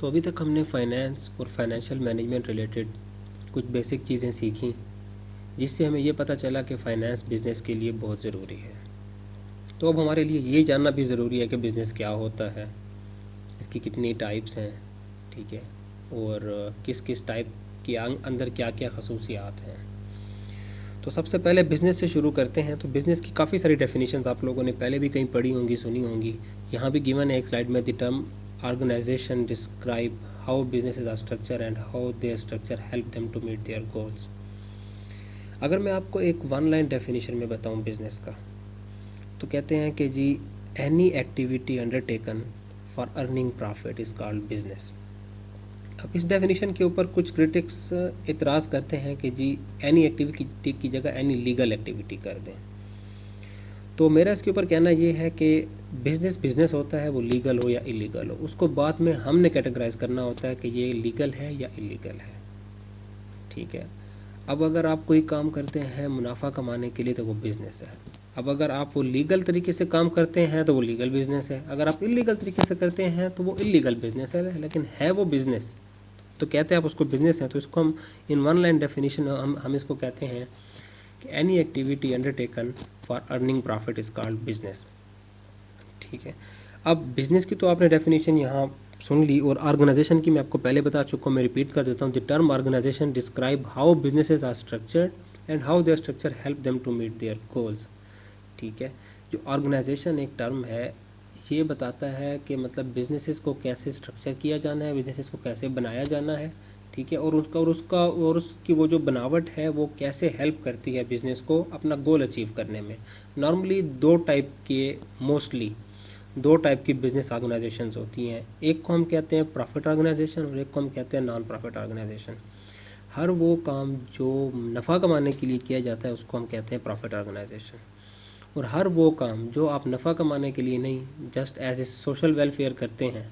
तो अभी तक हमने फाइनेंस और फाइनेंशियल मैनेजमेंट रिलेटेड कुछ बेसिक चीज़ें सीखी, जिससे हमें ये पता चला कि फ़ाइनेंस बिज़नेस के लिए बहुत ज़रूरी है। तो अब हमारे लिए ये जानना भी ज़रूरी है कि बिज़नेस क्या होता है, इसकी कितनी टाइप्स हैं, ठीक है, और किस किस टाइप के अंदर क्या क्या खसूसियात हैं। तो सबसे पहले बिज़नेस से शुरू करते हैं। तो बिज़नेस की काफ़ी सारी डेफिनेशंस आप लोगों ने पहले भी कहीं पढ़ी होंगी, सुनी होंगी। यहाँ भी गिवन है एक स्लाइड में, the term organisation describe how businesses are structure and how their structure help them to meet their goals. अगर मैं आपको एक वन लाइन डेफिनेशन में बताऊँ बिज़नेस का, तो कहते हैं कि जी any activity undertaken for earning profit is called business. अब इस डेफिनेशन के ऊपर कुछ क्रिटिक्स इतराज़ करते हैं कि जी एनी एक्टिविटी की जगह एनी लीगल एक्टिविटी कर दें। तो मेरा इसके ऊपर कहना ये है कि बिज़नेस होता है, वो लीगल हो या इलीगल हो, उसको बाद में हमने कैटेगराइज करना होता है कि ये लीगल है या इलीगल है, ठीक है। अब अगर आप कोई काम करते हैं मुनाफा कमाने के लिए तो वो बिज़नेस है। अब अगर आप वो लीगल तरीके से काम करते हैं तो वो लीगल बिज़नेस है। अगर आप इलीगल तरीके से करते हैं तो वो इलीगल बिज़नेस है, लेकिन है वो बिज़नेस, तो कहते हैं आप उसको बिज़नेस है। तो इसको हम इन वन लाइन डेफिनेशन हम इसको कहते हैं कि any activity undertaken for earning profit is called business, ठीक है। अब बिजनेस की तो आपने डेफिनेशन यहाँ सुन ली, और ऑर्गेनाइजेशन की मैं आपको पहले बता चुका हूँ, मैं रिपीट कर देता हूँ। The term organisation describe how businesses are structured and how their structure help them to meet their goals, ठीक है। जो ऑर्गेनाइजेशन एक टर्म है, ये बताता है कि मतलब बिजनेसेस को कैसे स्ट्रक्चर किया जाना है, बिजनेसेस को कैसे बनाया जाना है, ठीक है, और उसकी वो जो बनावट है वो कैसे हेल्प करती है बिजनेस को अपना गोल अचीव करने में। नॉर्मली मोस्टली दो टाइप की बिजनेस ऑर्गेनाइजेशंस होती हैं। एक को हम कहते हैं प्रॉफिट ऑर्गेनाइजेशन और एक को हम कहते हैं नॉन प्रॉफिट ऑर्गेनाइजेशन। हर वो काम जो नफ़ा कमाने के लिए किया जाता है उसको हम कहते हैं प्रॉफिट ऑर्गेनाइजेशन, और हर वो काम जो आप नफ़ा कमाने के लिए नहीं, just as a social welfare करते हैं,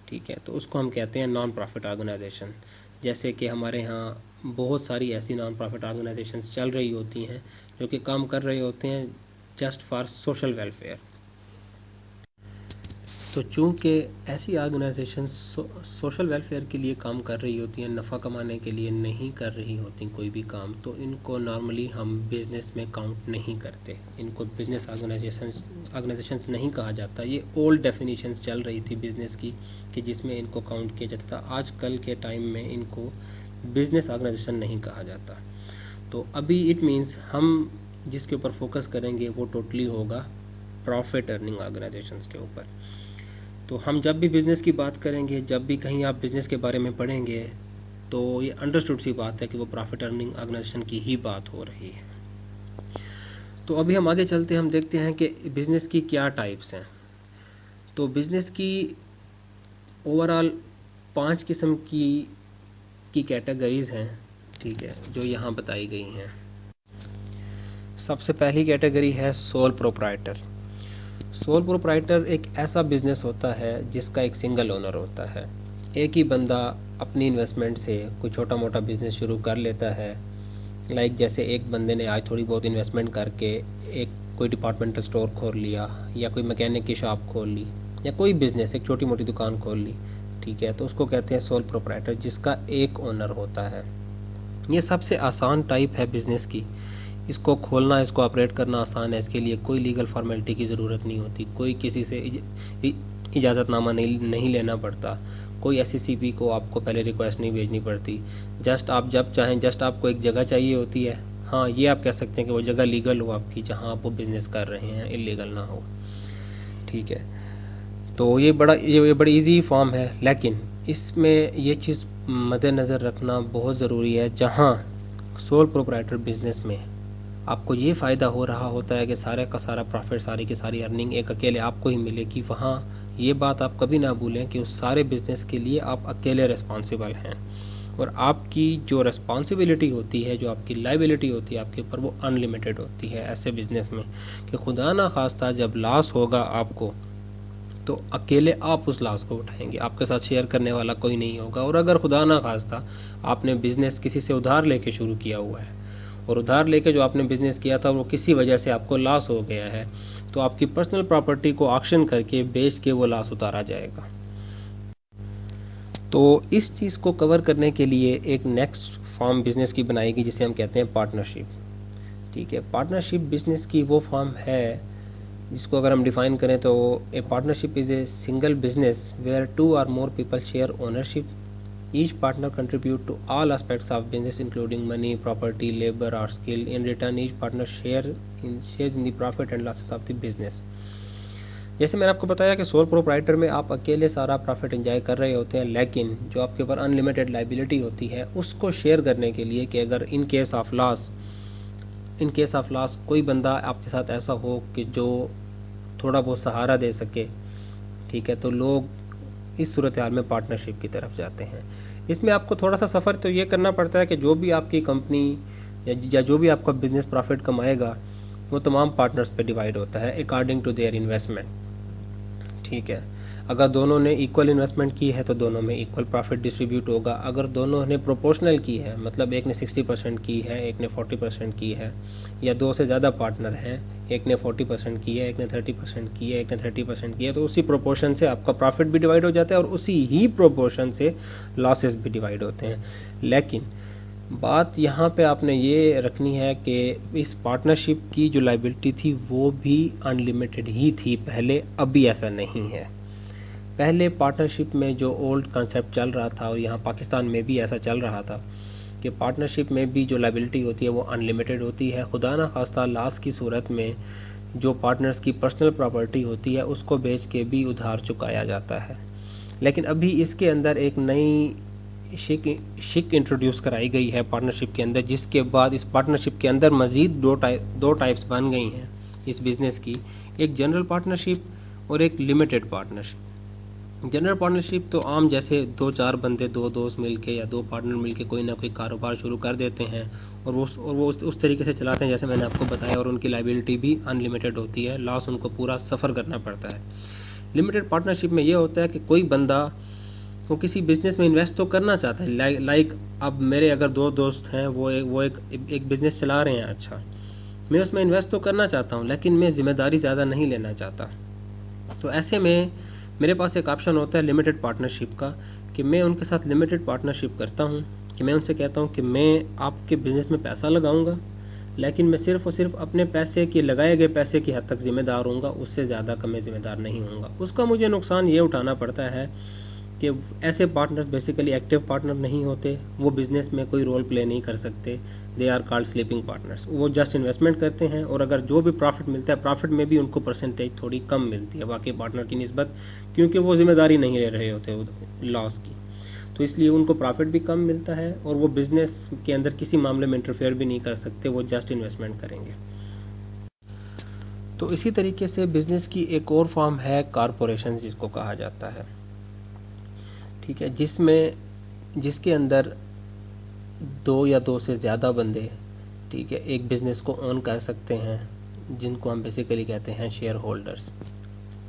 ठीक है, तो उसको हम कहते हैं नॉन प्रॉफिट ऑर्गेनाइजेशन। जैसे कि हमारे यहाँ बहुत सारी ऐसी नॉन प्रॉफिट ऑर्गेनाइजेशंस चल रही होती हैं जो कि काम कर रहे होते हैं जस्ट फॉर सोशल वेलफेयर। तो चूँकि ऐसी ऑर्गेनाइजेशंस सोशल वेलफेयर के लिए काम कर रही होती हैं, नफ़ा कमाने के लिए नहीं कर रही होती कोई भी काम, तो इनको नॉर्मली हम बिज़नेस में काउंट नहीं करते, इनको बिज़नेस ऑर्गेनाइजेशंस नहीं कहा जाता। ये ओल्ड डेफिनेशंस चल रही थी बिज़नेस की कि जिसमें इनको काउंट किया जाता था। आजकल के टाइम में इनको बिज़नेस ऑर्गेनाइजेशन नहीं कहा जाता। तो अभी इट मीन्स हम जिसके ऊपर फोकस करेंगे वो टोटली होगा प्रॉफिट अर्निंग ऑर्गेनाइजेशंस के ऊपर। तो हम जब भी बिज़नेस की बात करेंगे, जब भी कहीं आप बिज़नेस के बारे में पढ़ेंगे, तो ये अंडरस्टूड सी बात है कि वो प्रॉफिट अर्निंग ऑर्गेनाइजेशन की ही बात हो रही है। तो अभी हम आगे चलते हैं, हम देखते हैं कि बिज़नेस की क्या टाइप्स हैं। तो बिज़नेस की ओवरऑल 5 किस्म की कैटेगरीज हैं, ठीक है, जो यहाँ बताई गई हैं। सबसे पहली कैटेगरी है सोल प्रोप्राइटर। सोल प्रोप्राइटर एक ऐसा बिजनेस होता है जिसका एक सिंगल ओनर होता है। एक ही बंदा अपनी इन्वेस्टमेंट से कोई छोटा मोटा बिजनेस शुरू कर लेता है। लाइक जैसे एक बंदे ने आज थोड़ी बहुत इन्वेस्टमेंट करके एक कोई डिपार्टमेंटल स्टोर खोल लिया, या कोई मैकेनिक की शॉप खोल ली, या कोई बिजनेस एक छोटी मोटी दुकान खोल ली, ठीक है, तो उसको कहते हैं सोल प्रोप्राइटर, जिसका एक ओनर होता है। ये सबसे आसान टाइप है बिजनेस की। इसको खोलना, इसको ऑपरेट करना आसान है। इसके लिए कोई लीगल फॉर्मेलिटी की ज़रूरत नहीं होती, कोई किसी से इजाज़तनामा नहीं लेना पड़ता, कोई एससीसीपी को आपको पहले रिक्वेस्ट नहीं भेजनी पड़ती। जस्ट आप जब चाहें, जस्ट आपको एक जगह चाहिए होती है। हाँ, ये आप कह सकते हैं कि वो जगह लीगल हो आपकी, जहाँ आप वो बिज़नेस कर रहे हैं, इलीगल ना हो, ठीक है। तो ये बड़ी ईजी फॉर्म है, लेकिन इसमें ये चीज़ मद्देनज़र रखना बहुत ज़रूरी है। जहाँ सोल प्रोप्राइटर बिजनेस में आपको ये फ़ायदा हो रहा होता है कि सारे का सारा प्रॉफिट, सारी की सारी अर्निंग एक अकेले आपको ही मिलेगी, वहाँ ये बात आप कभी ना भूलें कि उस सारे बिजनेस के लिए आप अकेले रिस्पॉन्सिबल हैं, और आपकी जो रिस्पॉन्सिबिलिटी होती है, जो आपकी लाइबिलिटी होती है आपके ऊपर, वो अनलिमिटेड होती है ऐसे बिजनेस में, कि खुदा ना खास्ता जब लॉस होगा आपको, तो अकेले आप उस लॉस को उठाएंगे, आपके साथ शेयर करने वाला कोई नहीं होगा। और अगर खुदा ना खास्ता आपने बिजनेस किसी से उधार लेके शुरू किया हुआ है, और उधार लेके जो आपने बिजनेस किया था वो किसी वजह से आपको लॉस हो गया है, तो आपकी पर्सनल प्रॉपर्टी को ऑक्शन करके बेच के वो लॉस उतारा जाएगा। तो इस चीज़ को कवर करने के लिए एक नेक्स्ट फॉर्म बिजनेस की बनाएगी जिसे हम कहते हैं पार्टनरशिप। ठीक है, पार्टनरशिप बिजनेस की वो फॉर्म है जिसको अगर हम डिफाइन करें तो a partnership is a single business where 2 or more people share ownership. Each partner contribute to all aspects of business including money, property, labor or skill. In return, each partner shares in the profit and losses of the business. जैसे मैंने आपको बताया कि sole proprietor में आप अकेले सारा profit enjoy कर रहे होते हैं, लेकिन जो आपके ऊपर अनलिमिटेड लाइबिलिटी होती है उसको शेयर करने के लिए कि अगर इन केस ऑफ लॉस कोई बंदा आपके साथ ऐसा हो कि जो थोड़ा बहुत सहारा दे सके, ठीक है, तो लोग इस सूरत हाल में पार्टनरशिप की तरफ जाते हैं। इसमें आपको थोड़ा सा सफ़र तो ये करना पड़ता है कि जो भी आपकी कंपनी या जो भी आपका बिजनेस प्रॉफिट कमाएगा वो तमाम पार्टनर्स पे डिवाइड होता है अकॉर्डिंग टू देयर इन्वेस्टमेंट। ठीक है, अगर दोनों ने इक्वल इन्वेस्टमेंट की है तो दोनों में इक्वल प्रॉफिट डिस्ट्रीब्यूट होगा। अगर दोनों ने प्रोपोर्शनल की है, मतलब एक ने 60% की है, एक ने 40% की है, या दो से ज़्यादा पार्टनर हैं, एक ने 40% की है, एक ने 30% की है, एक ने 30% की है, तो उसी प्रोपोर्शन से आपका प्रॉफिट भी डिवाइड हो जाता है और उसी ही प्रोपोर्शन से लॉसेस भी डिवाइड होते हैं। लेकिन बात यहाँ पे आपने ये रखनी है कि इस पार्टनरशिप की जो लायबिलिटी थी वो भी अनलिमिटेड ही थी पहले, अभी ऐसा नहीं है। पहले पार्टनरशिप में जो ओल्ड कंसेप्ट चल रहा था और यहाँ पाकिस्तान में भी ऐसा चल रहा था कि पार्टनरशिप में भी जो लायबिलिटी होती है वो अनलिमिटेड होती है। खुदा ना खास्ता लॉस की सूरत में जो पार्टनर्स की पर्सनल प्रॉपर्टी होती है उसको बेच के भी उधार चुकाया जाता है। लेकिन अभी इसके अंदर एक नई शिक इंट्रोड्यूस कराई गई है पार्टनरशिप के अंदर, जिसके बाद इस पार्टनरशिप के अंदर मज़ीद दो टाइप्स बन गई हैं इस बिज़नेस की, एक जनरल पार्टनरशिप और एक लिमिटेड पार्टनरशिप। जनरल पार्टनरशिप तो आम जैसे 2-4 बंदे, 2 दोस्त मिलके या 2 पार्टनर मिलके कोई ना कोई कारोबार शुरू कर देते हैं और वो उस तरीके से चलाते हैं जैसे मैंने आपको बताया, और उनकी लायबिलिटी भी अनलिमिटेड होती है, लॉस उनको पूरा सफ़र करना पड़ता है। लिमिटेड पार्टनरशिप में ये होता है कि कोई बंदा वो किसी बिज़नेस में इन्वेस्ट तो करना चाहता है, लाइक अब मेरे अगर 2 दोस्त हैं, वो एक बिज़नेस चला रहे हैं, अच्छा मैं उसमें इन्वेस्ट तो करना चाहता हूँ लेकिन मैं ज़िम्मेदारी ज़्यादा नहीं लेना चाहता। तो ऐसे में मेरे पास एक ऑप्शन होता है लिमिटेड पार्टनरशिप का कि मैं उनके साथ लिमिटेड पार्टनरशिप करता हूँ, कि मैं उनसे कहता हूँ कि मैं आपके बिज़नेस में पैसा लगाऊंगा लेकिन मैं सिर्फ और सिर्फ अपने पैसे के लगाए गए पैसे की हद तक ज़िम्मेदार हूँगा, उससे ज़्यादा का मैं ज़िम्मेदार नहीं हूँगा। उसका मुझे नुकसान ये उठाना पड़ता है कि ऐसे पार्टनर्स बेसिकली एक्टिव पार्टनर नहीं होते, वो बिज़नेस में कोई रोल प्ले नहीं कर सकते, they are called sleeping partners. वो जस्ट इन्वेस्टमेंट करते हैं और अगर जो भी प्रॉफिट मिलता है प्रॉफिट में भी उनको परसेंटेज थोड़ी कम मिलती है बाकी पार्टनर की निस्बत, क्योंकि वो जिम्मेदारी नहीं ले रहे होते लॉस की, तो इसलिए उनको प्रॉफिट भी कम मिलता है और वो बिज़नेस के अंदर किसी मामले में इंटरफेयर भी नहीं कर सकते, वो जस्ट इन्वेस्टमेंट करेंगे। तो इसी तरीके से बिज़नेस की एक और फॉर्म है कारपोरेशन जिसको कहा जाता है, ठीक है, जिसके अंदर 2 या 2 से ज़्यादा बंदे, ठीक है, एक बिज़नेस को ओन कर सकते हैं, जिनको हम बेसिकली कहते हैं शेयर होल्डर्स।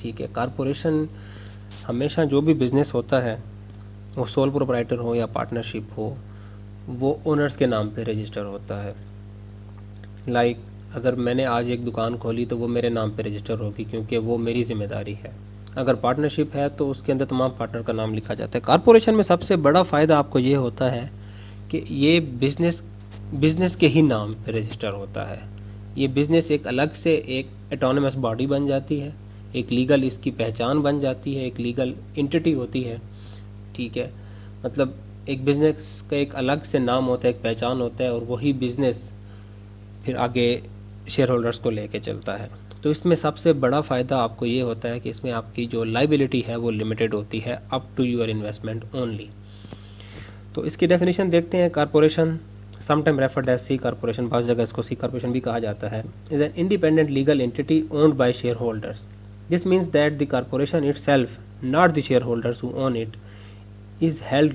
ठीक है, कारपोरेशन हमेशा जो भी बिज़नेस होता है वो सोल प्रोप्राइटर हो या पार्टनरशिप हो, वो ओनर्स के नाम पे रजिस्टर होता है। लाइक अगर मैंने आज एक दुकान खोली तो वो मेरे नाम पे रजिस्टर होगी क्योंकि वो मेरी जिम्मेदारी है। अगर पार्टनरशिप है तो उसके अंदर तमाम पार्टनर का नाम लिखा जाता है। कारपोरेशन में सबसे बड़ा फ़ायदा आपको ये होता है कि ये बिज़नेस के ही नाम पे रजिस्टर होता है। ये बिज़नेस एक अलग से एक ऑटोनमस बॉडी बन जाती है, एक लीगल इसकी पहचान बन जाती है, एक लीगल एंटिटी होती है। ठीक है, मतलब एक बिज़नेस का एक अलग से नाम होता है, एक पहचान होता है और वही बिज़नेस फिर आगे शेयर होल्डर्स को लेके चलता है। तो इसमें सबसे बड़ा फ़ायदा आपको ये होता है कि इसमें आपकी जो लायबिलिटी है वो लिमिटेड होती है up to your investment only. तो इसकी डेफिनेशन देखते हैं। Corporation sometime referred as C corporation, बहुत जगह इसको सी कारपोरेशन भी कहा जाता है, is an independent legal entity owned by share holders. This means that the corporation itself, not the share holders who own it, is held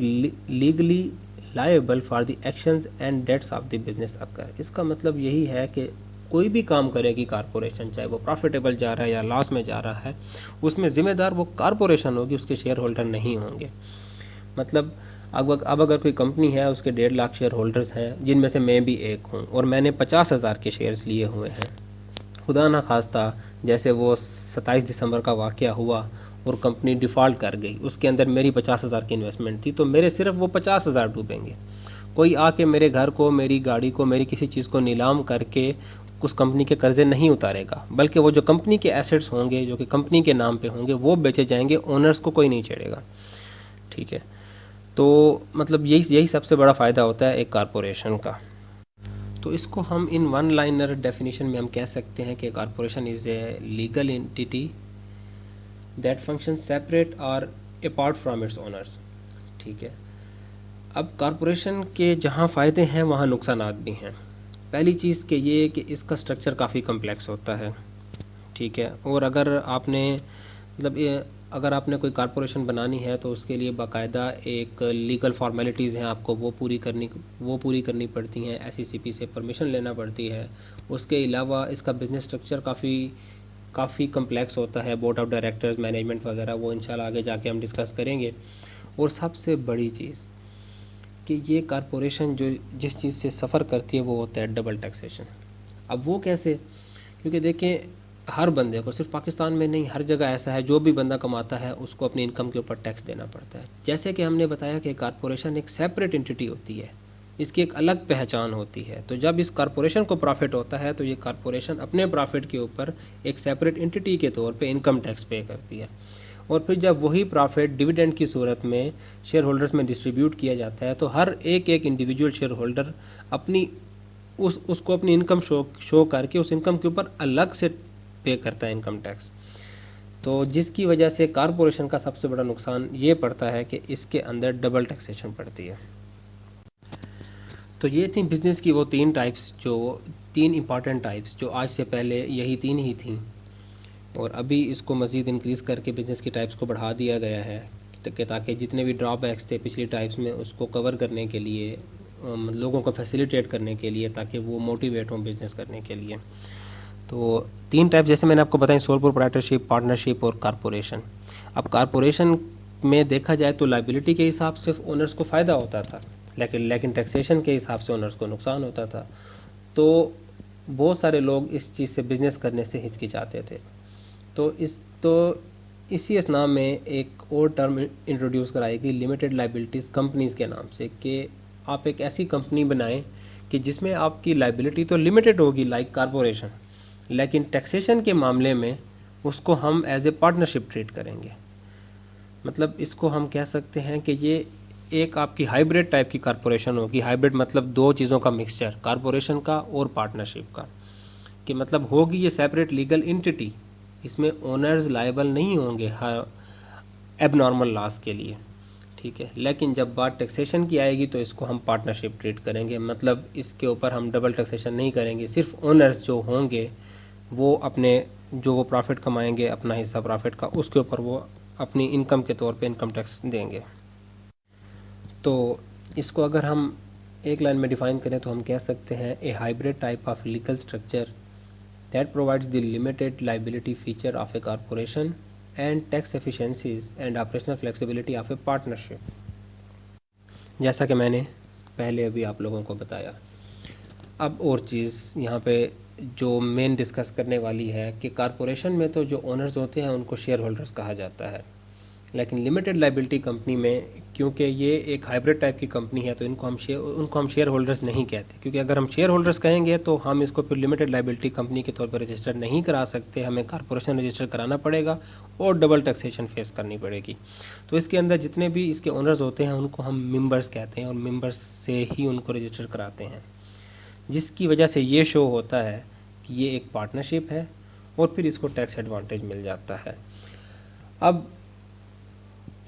legally liable for the actions and debts of the business occur. इसका मतलब यही है कि कोई भी काम करेगी corporation, चाहे वो प्रॉफिटेबल जा रहा है या लॉस में जा रहा है, उसमें जिम्मेदार वो कारपोरेशन होगी, उसके शेयर होल्डर नहीं होंगे। मतलब अब अगर कोई कंपनी है, उसके 1.5 लाख शेयर होल्डर्स हैं, जिनमें से मैं भी एक हूँ, और मैंने 50,000 के शेयर्स लिए हुए हैं, खुदा ना खास्ता जैसे वो 27 दिसंबर का वाक़या हुआ और कंपनी डिफ़ॉल्ट कर गई, उसके अंदर मेरी 50,000 की इन्वेस्टमेंट थी, तो मेरे सिर्फ वो 50,000 डूबेंगे। कोई आके मेरे घर को, मेरी गाड़ी को, मेरी किसी चीज़ को नीलाम करके उस कंपनी के कर्जे नहीं उतारेगा, बल्कि वो जो कंपनी के एसेट्स होंगे जो कि कंपनी के नाम पे होंगे वो बेचे जाएंगे, ओनर्स को कोई नहीं छेड़ेगा। ठीक है, तो मतलब यही सबसे बड़ा फ़ायदा होता है एक कारपोरेशन का। तो इसको हम इन वन लाइनर डेफिनेशन में हम कह सकते हैं कि corporation is a legal entity that function separate और अपार्ट फ्रॉम इट्स ओनर्स। ठीक है, अब कारपोरेशन के जहाँ फ़ायदे हैं वहाँ नुकसानात भी हैं। पहली चीज़ कि ये कि इसका स्ट्रक्चर काफ़ी कम्प्लेक्स होता है। ठीक है, और अगर आपने कोई कारपोरेशन बनानी है तो उसके लिए बाकायदा एक लीगल फॉर्मेलिटीज़ हैं, आपको वो पूरी करनी पड़ती हैं, एसईसीपी से परमिशन लेना पड़ती है। उसके अलावा इसका बिजनेस स्ट्रक्चर काफ़ी कम्प्लेक्स होता है, बोर्ड ऑफ डायरेक्टर्स, मैनेजमेंट वगैरह, वो इंशाल्लाह आगे जाके हम डिस्कस करेंगे। और सबसे बड़ी चीज़ कि ये कारपोरेशन जो जिस चीज़ से सफ़र करती है वो होता है डबल टैक्सेशन। अब वो कैसे? क्योंकि देखें, हर बंदे को, सिर्फ पाकिस्तान में नहीं, हर जगह ऐसा है, जो भी बंदा कमाता है उसको अपनी इनकम के ऊपर टैक्स देना पड़ता है। जैसे कि हमने बताया कि कारपोरेशन एक सेपरेट एंटिटी होती है, इसकी एक अलग पहचान होती है। तो जब इस कारपोरेशन को प्रॉफिट होता है तो ये कारपोरेशन अपने प्रॉफिट के ऊपर एक सेपरेट एंटिटी के तौर पे इनकम टैक्स पे करती है। और फिर जब वही प्रॉफिट डिविडेंड की सूरत में शेयर होल्डर्स में डिस्ट्रीब्यूट किया जाता है तो हर एक इंडिविजुअल शेयर होल्डर उसको अपनी इनकम शो करके उस इनकम के ऊपर अलग से पे करता है इनकम टैक्स। तो जिसकी वजह से कारपोरेशन का सबसे बड़ा नुकसान ये पड़ता है कि इसके अंदर डबल टैक्सेशन पड़ती है। तो ये थी बिजनेस की वो तीन इंपॉर्टेंट टाइप्स जो आज से पहले यही तीन ही थी, और अभी इसको मज़ीद इंक्रीज़ करके बिज़नेस की टाइप्स को बढ़ा दिया गया है ताकि जितने भी ड्रॉबैक्स थे पिछली टाइप्स में उसको कवर करने के लिए, लोगों को फैसिलिटेट करने के लिए, ताकि वो मोटिवेट हों बिज़नेस करने के लिए। तो तीन टाइप जैसे मैंने आपको बताई, सोल प्रोप्राइटरशिप, पार्टनरशिप और कारपोरेशन। अब कारपोरेशन में देखा जाए तो लाइबिलिटी के हिसाब से ओनर्स को फ़ायदा होता था, लेकिन टैक्सेशन के हिसाब से ओनर्स को नुकसान होता था। तो बहुत सारे लोग इस चीज़ से बिज़नेस करने से हिचकिचाते थे। तो इसी असना में एक और टर्म इंट्रोड्यूस कराई गई, लिमिटेड लाइबिलिटीज़ कंपनीज़ के नाम से, कि आप एक ऐसी कंपनी बनाएं कि जिसमें आपकी लाइबिलिटी तो लिमिटेड होगी लाइक कारपोरेशन, लेकिन टैक्सेशन के मामले में उसको हम एज ए पार्टनरशिप ट्रीट करेंगे। मतलब इसको हम कह सकते हैं कि ये एक आपकी हाइब्रिड टाइप की कारपोरेशन होगी। हाइब्रिड मतलब दो चीज़ों का मिक्सचर, कारपोरेशन का और पार्टनरशिप का, कि मतलब होगी ये सेपरेट लीगल एंटिटी, इसमें ओनर्स लायबल नहीं होंगे हर एबनॉर्मल लॉस के लिए। ठीक है, लेकिन जब बात टैक्सेशन की आएगी तो इसको हम पार्टनरशिप ट्रीट करेंगे। मतलब इसके ऊपर हम डबल टैक्सेशन नहीं करेंगे, सिर्फ ओनर्स जो होंगे वो अपने जो वो प्रॉफिट कमाएंगे, अपना हिस्सा प्रॉफिट का, उसके ऊपर वो अपनी इनकम के तौर पे इनकम टैक्स देंगे। तो इसको अगर हम एक लाइन में डिफाइन करें तो हम कह सकते हैं a hybrid type of legal structure that provides the limited liability feature of a corporation and tax efficiencies and operational flexibility of a partnership। जैसा कि मैंने पहले अभी आप लोगों को बताया। अब और चीज़ यहाँ पे जो मेन डिस्कस करने वाली है कि कारपोरेशन में तो जो ओनर्स होते हैं उनको शेयर होल्डर्स कहा जाता है, लेकिन लिमिटेड लाइबिलिटी कंपनी में क्योंकि ये एक हाइब्रिड टाइप की कंपनी है तो उनको हम शेयर होल्डर्स नहीं कहते, क्योंकि अगर हम शेयर होल्डर्स कहेंगे तो हम इसको फिर लिमिटेड लाइबिलिटी कंपनी के तौर पर रजिस्टर नहीं करा सकते, हमें कारपोरेशन रजिस्टर कराना पड़ेगा और डबल टैक्सेशन फेस करनी पड़ेगी। तो इसके अंदर जितने भी इसके ओनर्स होते हैं उनको हम मेंबर्स कहते हैं और मेंबर्स से ही उनको रजिस्टर कराते हैं, जिसकी वजह से ये शो होता है कि ये एक पार्टनरशिप है और फिर इसको टैक्स एडवांटेज मिल जाता है। अब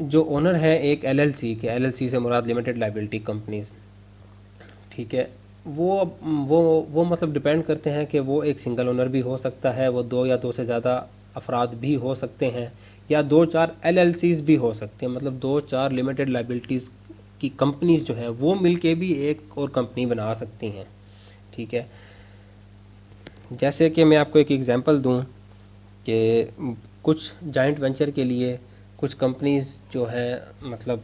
जो ओनर है एक एलएलसी के, एलएलसी से मुराद लिमिटेड लाइबिलिटी कंपनीज, ठीक है, वो मतलब डिपेंड करते हैं कि वो एक सिंगल ओनर भी हो सकता है, वो दो या दो से ज़्यादा अफराद भी हो सकते हैं, या दो चार एलएलसीज भी हो सकते हैं। मतलब दो चार लिमिटेड लाइबिलिटीज़ की कंपनीज जो हैं वो मिलके भी एक और कंपनी बना सकती हैं। ठीक है, जैसे कि मैं आपको एक एग्जांपल दूं कि कुछ जॉइंट वेंचर के लिए कुछ कंपनीज जो है मतलब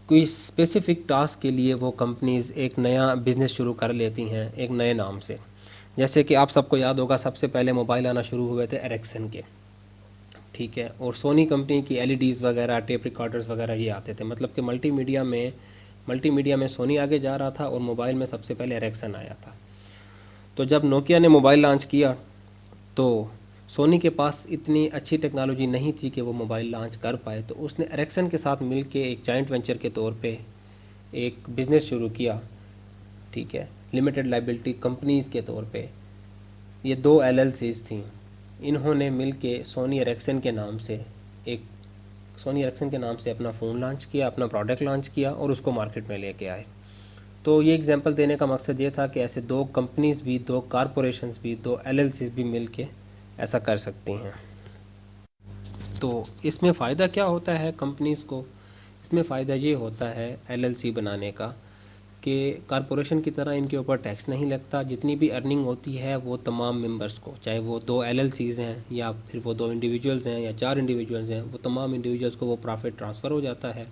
कोई स्पेसिफिक टास्क के लिए वो कंपनीज एक नया बिजनेस शुरू कर लेती हैं एक नए नाम से। जैसे कि आप सबको याद होगा सबसे पहले मोबाइल आना शुरू हुए थे एरिक्सन के। ठीक है। और सोनी कंपनी की एलईडीज़ वगैरह, टेप रिकॉर्डर्स वगैरह ये आते थे। मतलब कि मल्टीमीडिया में सोनी आगे जा रहा था और मोबाइल में सबसे पहले एरिक्सन आया था। तो जब नोकिया ने मोबाइल लॉन्च किया तो सोनी के पास इतनी अच्छी टेक्नोलॉजी नहीं थी कि वो मोबाइल लॉन्च कर पाए, तो उसने एरिक्सन के साथ मिल के एक जॉइंट वेंचर के तौर पे एक बिज़नेस शुरू किया। ठीक है, लिमिटेड लाइबिलिटी कंपनीज़ के तौर पे ये दो एलएलसीज थीं। इन्होंने मिल के सोनी एरिक्सन के नाम से अपना फ़ोन लॉन्च किया, अपना प्रोडक्ट लॉन्च किया और उसको मार्केट में लेके आए। तो ये एग्जांपल देने का मकसद ये था कि ऐसे दो कंपनीज भी, दो कॉरपोरेशंस भी, दो एलएलसीज भी मिल के ऐसा कर सकती हैं। तो इसमें फ़ायदा क्या होता है कंपनीज़ को? इसमें फ़ायदा ये होता है एलएलसी बनाने का कि कॉरपोरेशन की तरह इनके ऊपर टैक्स नहीं लगता। जितनी भी अर्निंग होती है वो तमाम मेंबर्स को, चाहे वो दो एलएलसीज़ हैं या फिर वो दो इंडिविजुअल्स हैं या चार इंडिविजुअल्स हैं, वो तमाम इंडिविजुअल्स को वो प्रॉफिट ट्रांसफ़र हो जाता है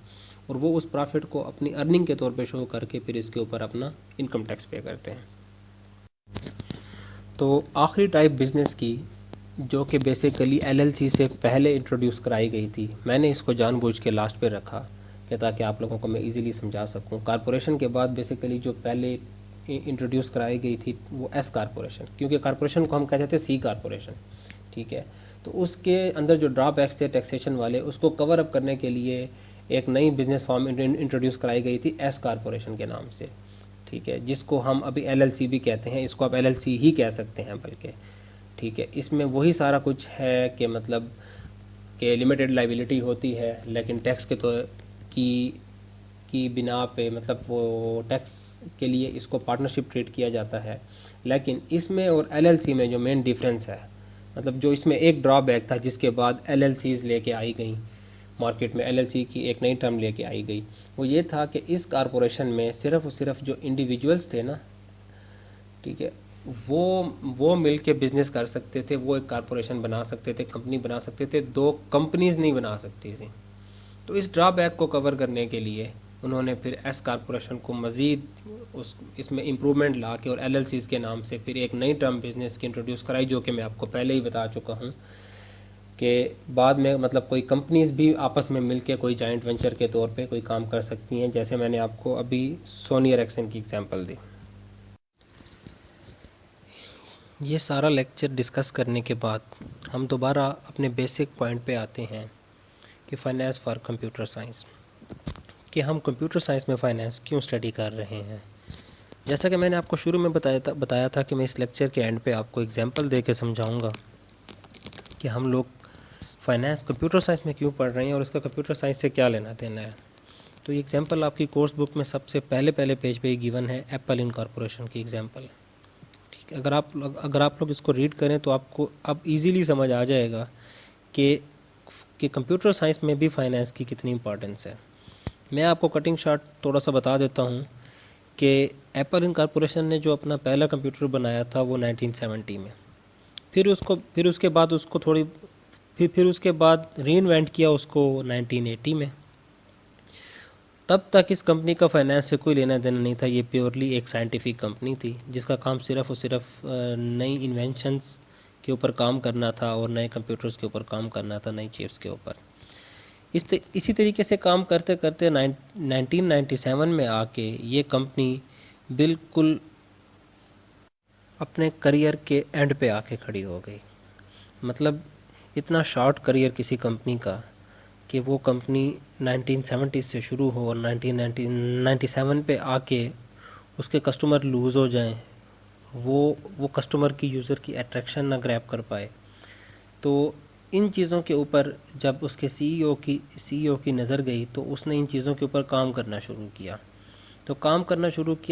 और वो उस प्रॉफिट को अपनी अर्निंग के तौर पे शो करके फिर इसके ऊपर अपना इनकम टैक्स पे करते हैं। तो आखिरी टाइप बिज़नेस की, जो कि बेसिकली एलएलसी से पहले इंट्रोड्यूस कराई गई थी, मैंने इसको जानबूझ के लास्ट पे रखा कि ताकि आप लोगों को मैं इजीली समझा सकूं। कॉरपोरेशन के बाद बेसिकली जो पहले इंट्रोड्यूस कराई गई थी वो एस कॉरपोरेशन, क्योंकि कॉरपोरेशन को हम कहते थे सी कॉरपोरेशन। ठीक है, तो उसके अंदर जो ड्रॉबैक्स थे टैक्सेशन वाले, उसको कवर अप करने के लिए एक नई बिजनेस फॉर्म इंट्रोड्यूस कराई गई थी एस कॉरपोरेशन के नाम से। ठीक है, जिसको हम अभी एलएलसी भी कहते हैं, इसको आप एलएलसी ही कह सकते हैं बल्कि। ठीक है, इसमें वही सारा कुछ है कि मतलब कि लिमिटेड लाइबिलिटी होती है, लेकिन टैक्स के तो की बिना पे, मतलब वो टैक्स के लिए इसको पार्टनरशिप ट्रीट किया जाता है। लेकिन इसमें और एलएलसी में जो मेन डिफरेंस है, मतलब जो इसमें एक ड्रॉबैक था जिसके बाद एलएलसीज लेके आई गई मार्केट में, एलएलसी की एक नई टर्म लेके आई गई, वो ये था कि इस कॉरपोरेशन में सिर्फ और सिर्फ जो इंडिविजुअल्स थे ना, ठीक है, वो मिल के बिजनेस कर सकते थे, वो एक कॉरपोरेशन बना सकते थे, कंपनी बना सकते थे, दो कंपनीज नहीं बना सकती थी। तो इस ड्रॉबैक को कवर करने के लिए उन्होंने फिर एस कॉरपोरेशन को मज़ीद इसमें इम्प्रूवमेंट ला के और एलएलसीज के नाम से फिर एक नई टर्म बिजनेस की इंट्रोड्यूस कराई, जो कि मैं आपको पहले ही बता चुका हूँ कि बाद में मतलब कोई कंपनीज भी आपस में मिलके कोई जॉइंट वेंचर के तौर पे कोई काम कर सकती हैं, जैसे मैंने आपको अभी सोनी एरिक्सन की एग्जांपल दी। ये सारा लेक्चर डिस्कस करने के बाद हम दोबारा अपने बेसिक पॉइंट पे आते हैं कि फ़ाइनेंस फॉर कंप्यूटर साइंस, कि हम कंप्यूटर साइंस में फ़ाइनेंस क्यों स्टडी कर रहे हैं। जैसा कि मैंने आपको शुरू में बताया था कि मैं इस लेक्चर के एंड पे आपको एग्जांपल दे के समझाऊंगा कि हम लोग फ़ाइनेंस कंप्यूटर साइंस में क्यों पढ़ रहे हैं और उसका कंप्यूटर साइंस से क्या लेना देना है। तो ये एग्जांपल आपकी कोर्स बुक में सबसे पहले पेज पे गिवन है, एप्पल इनकॉर्पोरेशन की एग्जांपल। ठीक है, अगर आप लोग इसको रीड करें तो आपको अब इजीली समझ आ जाएगा कि कंप्यूटर साइंस में भी फाइनेंस की कितनी इंपॉर्टेंस है। मैं आपको कटिंग शॉट थोड़ा सा बता देता हूँ कि एप्पल इनकॉर्पोरेशन ने जो अपना पहला कंप्यूटर बनाया था वो 1970 में, फिर उसके बाद उसको थोड़ी फिर उसके बाद रीइन्वेंट किया उसको 1980 में। तब तक इस कंपनी का फाइनेंस से कोई लेना देना नहीं था, ये प्योरली एक साइंटिफिक कंपनी थी जिसका काम सिर्फ और सिर्फ नई इन्वेंशंस के ऊपर काम करना था और नए कंप्यूटर्स के ऊपर काम करना था, नई चिप्स के ऊपर। इसी तरीके से काम करते करते 1997 में आके ये कंपनी बिल्कुल अपने करियर के एंड पे आके खड़ी हो गई। मतलब इतना शॉर्ट करियर किसी कंपनी का कि वो कंपनी 1970 से शुरू हो और 1997 पे आके उसके कस्टमर लूज़ हो जाएं, वो कस्टमर की, यूज़र की अट्रैक्शन ना ग्रैब कर पाए। तो इन चीज़ों के ऊपर जब उसके सीईओ की नज़र गई तो उसने इन चीज़ों के ऊपर काम करना शुरू किया।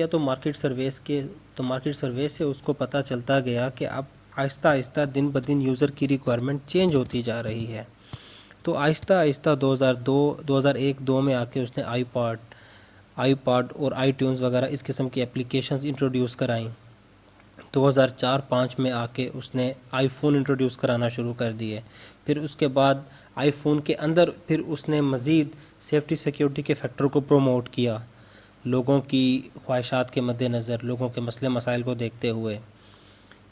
तो मार्केट सर्वे से उसको पता चलता गया कि अब आहिस्ता आहिस्ता दिन ब दिन यूज़र की रिक्वायरमेंट चेंज होती जा रही है। तो आहिस्ता आहिस्ता 2001-2 में आके उसने आईपॉड और आईट्यून्स वगैरह इस किस्म की एप्लीकेशंस इंट्रोड्यूस कराई। 2004-5 में आके उसने आईफोन इंट्रोड्यूस कराना शुरू कर दिए। फिर उसके बाद आईफोन के अंदर फिर उसने मज़ीद सेफ्टी सिक्योरिटी के फैक्टर को प्रोमोट किया, लोगों की ख्वाहिशात के मद्देनज़र, लोगों के मसले मसाइल को देखते हुए।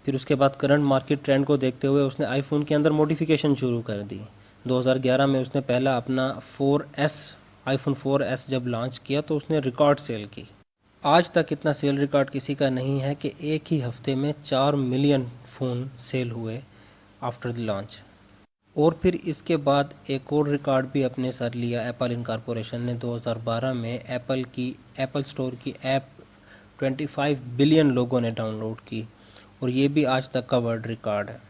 फिर उसके बाद करंट मार्केट ट्रेंड को देखते हुए उसने आईफोन के अंदर मॉडिफिकेशन शुरू कर दी, 2011 में उसने पहला अपना 4S आईफोन 4S जब लॉन्च किया तो उसने रिकॉर्ड सेल की। आज तक इतना सेल रिकॉर्ड किसी का नहीं है कि एक ही हफ्ते में 4 मिलियन फ़ोन सेल हुए आफ्टर द लॉन्च। और फिर इसके बाद एक और रिकॉर्ड भी अपने सर लिया एप्पल इनकॉर्पोरेशन ने। 2012 में एप्पल स्टोर की ऐप 25 बिलियन लोगों ने डाउनलोड की, और ये भी आज तक का वर्ल्ड रिकॉर्ड है।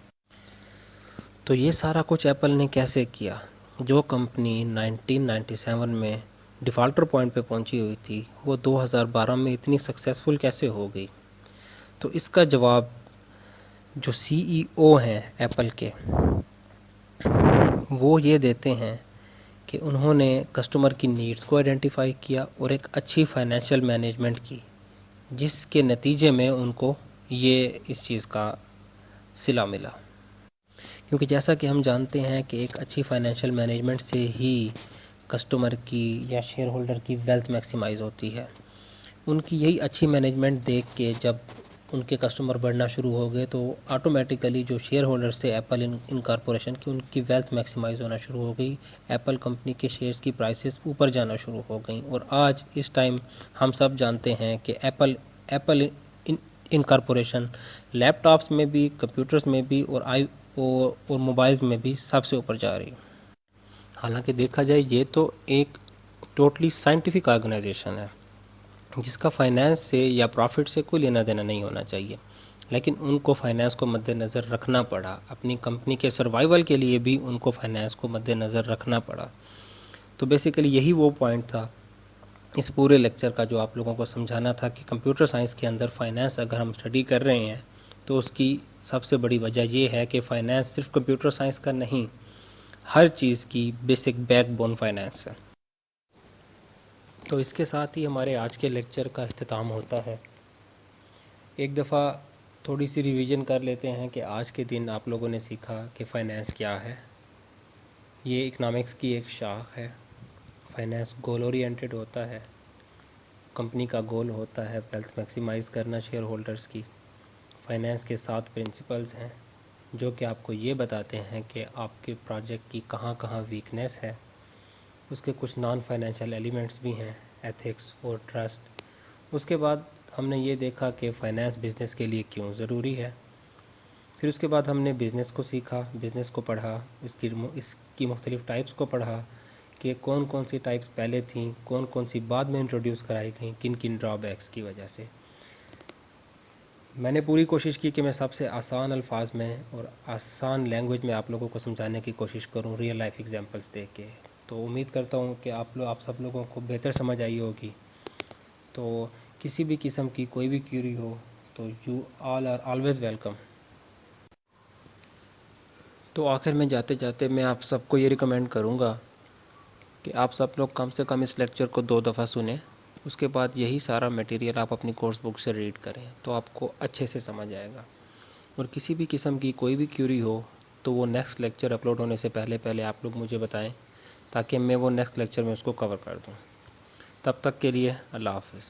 तो ये सारा कुछ एप्पल ने कैसे किया? जो कंपनी 1997 में डिफ़ॉल्टर पॉइंट पे पहुंची हुई थी, वो 2012 में इतनी सक्सेसफुल कैसे हो गई? तो इसका जवाब जो सीईओ हैं एप्पल के, वो ये देते हैं कि उन्होंने कस्टमर की नीड्स को आइडेंटिफाई किया और एक अच्छी फाइनेंशियल मैनेजमेंट की, जिसके नतीजे में उनको ये इस चीज़ का सिला मिला। क्योंकि जैसा कि हम जानते हैं कि एक अच्छी फाइनेंशियल मैनेजमेंट से ही कस्टमर की या शेयर होल्डर की वेल्थ मैक्सिमाइज़ होती है। उनकी यही अच्छी मैनेजमेंट देख के जब उनके कस्टमर बढ़ना शुरू हो गए, तो ऑटोमेटिकली जो शेयर होल्डर्स थे एप्पल इनकॉर्पोरेशन की, उनकी वेल्थ मैक्सिमाइज़ होना शुरू हो गई। एप्पल कंपनी के शेयर्स की प्राइसेस ऊपर जाना शुरू हो गई, और आज इस टाइम हम सब जानते हैं कि एप्पल इनकॉर्पोरेशन लैपटॉप्स में भी, कंप्यूटर्स में भी और मोबाइल्स में भी सबसे ऊपर जा रही है। हालांकि देखा जाए ये तो एक टोटली साइंटिफिक ऑर्गेनाइजेशन है जिसका फाइनेंस से या प्रॉफिट से कोई लेना देना नहीं होना चाहिए, लेकिन उनको फाइनेंस को मद्देनज़र रखना पड़ा। अपनी कंपनी के सर्वाइवल के लिए भी उनको फाइनेंस को मद्देनज़र रखना पड़ा। तो बेसिकली यही वो पॉइंट था इस पूरे लेक्चर का जो आप लोगों को समझाना था कि कंप्यूटर साइंस के अंदर फाइनेंस अगर हम स्टडी कर रहे हैं तो उसकी सबसे बड़ी वजह ये है कि फाइनेंस सिर्फ कंप्यूटर साइंस का नहीं, हर चीज़ की बेसिक बैकबोन फाइनेंस है। तो इसके साथ ही हमारे आज के लेक्चर का अख्तिताम होता है। एक दफ़ा थोड़ी सी रिवीजन कर लेते हैं कि आज के दिन आप लोगों ने सीखा कि फ़ाइनेंस क्या है। ये इकनॉमिक्स की एक शाख है। फाइनेंस गोल ओरिएंटेड होता है। कंपनी का गोल होता है वेल्थ मैक्सिमाइज़ करना शेयर होल्डर्स की। फाइनेंस के 7 प्रिंसिपल्स हैं जो कि आपको ये बताते हैं कि आपके प्रोजेक्ट की कहाँ कहाँ वीकनेस है। उसके कुछ नॉन फाइनेंशियल एलिमेंट्स भी हैं, एथिक्स और ट्रस्ट। उसके बाद हमने ये देखा कि फ़ाइनेंस बिज़नेस के लिए क्यों ज़रूरी है। फिर उसके बाद हमने बिज़नेस को सीखा, बिज़नेस को पढ़ा, इसकी मुख्तलिफ़ टाइप्स को पढ़ा कि कौन कौन सी टाइप्स पहले थीं, कौन कौन सी बाद में इंट्रोड्यूस कराई गई, किन किन ड्रॉबैक्स की वजह से। मैंने पूरी कोशिश की कि मैं सबसे आसान अल्फाज में और आसान लैंग्वेज में आप लोगों को समझाने की कोशिश करूं, रियल लाइफ एग्जांपल्स दे के। तो उम्मीद करता हूं कि आप सब लोगों को बेहतर समझ आई होगी। तो किसी भी किस्म की कोई भी क्यूरी हो तो you all are always welcome. तो आखिर में जाते जाते मैं आप सबको ये रिकमेंड करूँगा कि आप सब लोग कम से कम इस लेक्चर को 2 दफ़ा सुने। उसके बाद यही सारा मटेरियल आप अपनी कोर्स बुक से रीड करें तो आपको अच्छे से समझ आएगा। और किसी भी किस्म की कोई भी क्यूरी हो तो वो नेक्स्ट लेक्चर अपलोड होने से पहले पहले आप लोग मुझे बताएं, ताकि मैं वो नेक्स्ट लेक्चर में उसको कवर कर दूं। तब तक के लिए अल्लाह हाफ़िज़।